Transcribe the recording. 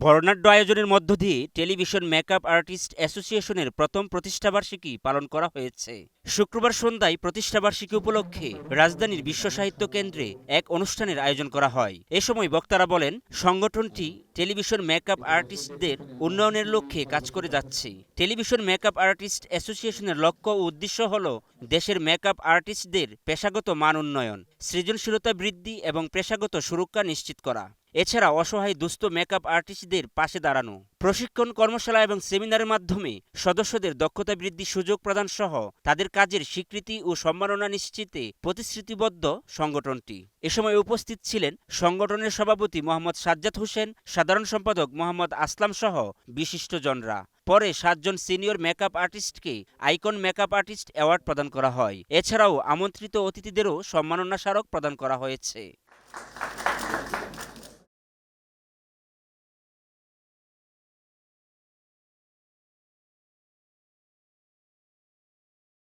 বর্ণাঢ্য আয়োজনের মধ্য দিয়ে টেলিভিশন মেকআপ আর্টিস্ট অ্যাসোসিয়েশনের প্রথম প্রতিষ্ঠাবার্ষিকী পালন করা হয়েছে। শুক্রবার সন্ধ্যায় প্রতিষ্ঠাবার্ষিকী উপলক্ষে রাজধানীর বিশ্ব সাহিত্য কেন্দ্রে এক অনুষ্ঠানের আয়োজন করা হয়। এ সময় বক্তারা বলেন, সংগঠনটি টেলিভিশন মেকআপ আর্টিস্টদের উন্নয়নের লক্ষ্যে কাজ করে যাচ্ছে। টেলিভিশন মেকআপ আর্টিস্ট অ্যাসোসিয়েশনের লক্ষ্য ও উদ্দেশ্য হল দেশের মেকআপ আর্টিস্টদের পেশাগত মান উন্নয়ন, সৃজনশীলতা বৃদ্ধি এবং পেশাগত সুরক্ষা নিশ্চিত করা। এছাড়া অসহায় দুস্থ মেকআপ আর্টিস্টদের পাশে দাঁড়ানো, প্রশিক্ষণ কর্মশালা এবং সেমিনারের মাধ্যমে সদস্যদের দক্ষতা বৃদ্ধির সুযোগ প্রদান সহ তাদের কাজের স্বীকৃতি ও সম্মাননা নিশ্চিতে প্রতিশ্রুতিবদ্ধ সংগঠনটি। এ সময় উপস্থিত ছিলেন সংগঠনের সভাপতি মোহাম্মদ সাজ্জাদ হোসেন, সাধারণ সম্পাদক মোহাম্মদ আসলাম সহ বিশিষ্টজনরা। পরে 7 জন সিনিয়র মেকআপ আর্টিস্টকে আইকন মেকআপ আর্টিস্ট অ্যাওয়ার্ড প্রদান করা হয়। এছাড়াও আমন্ত্রিত অতিথিদেরও সম্মাননা স্মারক প্রদান করা হয়েছে।